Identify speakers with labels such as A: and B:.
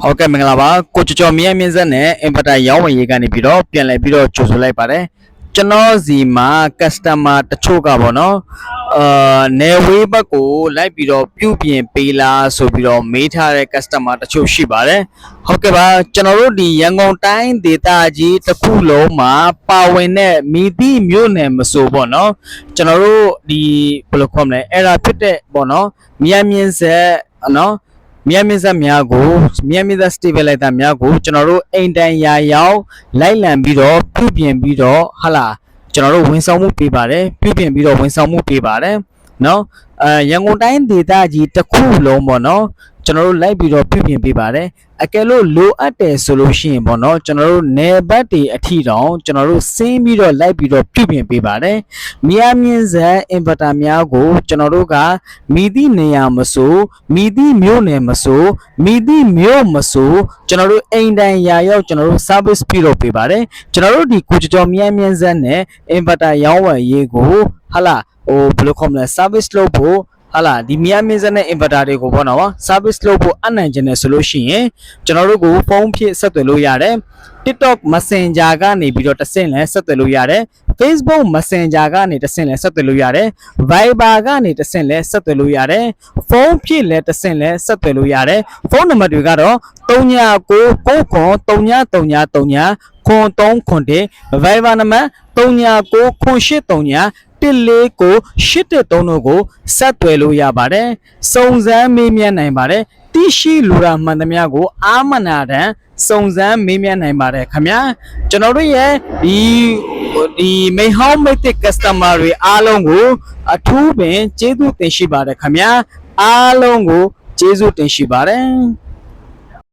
A: ဟုတ်ကဲ့မင်္ဂလာပါကိုကျော်မြင့်ဆက်နဲ့အင်ပတာရောင်းဝယ်ရေးကနေပြီးတော့ပြန်လည်ပြီးတော့ကြိုဆိုလိုက်ပါတယ်ကျွန်တော်စီမှာ customer တချို့ကပေါ့နော်နေဝေးဘက်ကိုလိုက်ပြီးတော့ပြုပြင်ပေးလားဆိုပြီးတော့မေးထားတဲ့ customer တချို့ရှိပါတယ်ဟုတ်ကဲ့ပါကျွန်တော်တို့ဒီရန်ကုန်တိုင်းဒေသကြီးတစ်ခုလုံးမှာပါဝင်တဲ့မိသည့်မြို့နယ်မဆိုပေါ့နော်ကျွန်တော်တို့ဒီဘယ်လိုခေါ်မလဲအဲ့ဒါဖြစ်တဲ့ပေါ့နော်မြန်မြင့်ဆက်နော်မြန်မြင့်ဆက်များကိုမြန်မြင့်ဆက် stable လိုက်တာများကိုကျွန်တော်တို့အိမ်တန်ရာရောက်လိုက်လံပြီးတော့ပြုပြင်ပြီးတော့ဟာလာကျွန်တော်တို့ဝန်ဆောင်မှုပေးပါတယ်ပြုပြင်ပြီးတော့ဝန်ဆောင်မှုပေးပါတယ်နော်ရန်ကုန်တိုင်းဒေသကြီးတစ်ခုလုံးပေါ့နော်ကျွန်တော်တို့လိုက်ပြီးတော့ပြုပြင်ပေးပါတယ်အကယ်လို့လိုအပ်တယ်ဆိုလို့ရှိရင်ပေါ့နော်ကျွန်တော်တို့နယ်ဘက်တွေအထိတောင်ကျွန်တော်တို့ဆင်းပြီးတော့လိုက်ပြီးတော့ပြုပြင်ပေးပါတယ်မြန်မြင့်ဆက်အင်ဗာတာများကိုကျွန်တော်တို့ကမိသည့်နေရာမဆိုမိသည့်မြို့နယ်မဆိုမိသည့်မြို့မဆိုကျွန်တော်တို့အိမ်တိုင်ရာရောက်ကျွန်တော်တို့ service ပြုလုပ်ပေးပါတယ်ကျွန်တော်တို့ဒီကိုကျော်မြန်မြင့်ဆက်နဲ့အင်ဗာတာရောင်းဝယ်ရေးကိုဟာလာဘယ်လိုခေါ်မလဲ service လုပ်ဖို့ဟာလာဒီမြန်မြင့်ဆက်နဲ့ inverter တွေကိုပေါ့နော် service လုပ်ဖို့အနိုင်ကျင်နေဆိုလို့ရှိရင်ကျွန်တော်တို့ကိုဖုန်းဖြည့်ဆက်သွယ်လို့ရတယ် TikTok Messenger ကနေပြီးတော့တဆင့်လဲဆက်သွယ်လို့ရတယ် Facebook Messenger ကနေတဆင့်လဲဆက်သွယ်လို့ရတယ် Viber ကနေတဆင့်လဲဆက်သွယ်လို့ရတယ်ဖုန်းဖြည့်လဲတဆင့်လဲဆက်သွယ်လို့ရတယ်ဖုန်းနံပါတ်တွေကတော့39993333 Viber နံပါတ်399839တစ်လေးကို813တို့ကိုဆက်သွယ်လို့ရပါတယ်စုံစမ်းမေးမြန်းနိုင်ပါတယ်တိရှိလူရာမှန်သမျှကိုအာမနာတန်စုံစမ်းမေးမြန်းနိုင်ပါတယ်ခင်ဗျာကျွန်တော်တို့ရဲ့ဒီမိဟောင်းမိတ်တဲ့ customer တွေအားလုံးကိုအထူးပင်ကျေးဇူးတင်ရှိပါတယ်ခင်ဗျာအားလုံးကိုကျေးဇူးတင်ရှိပါတယ်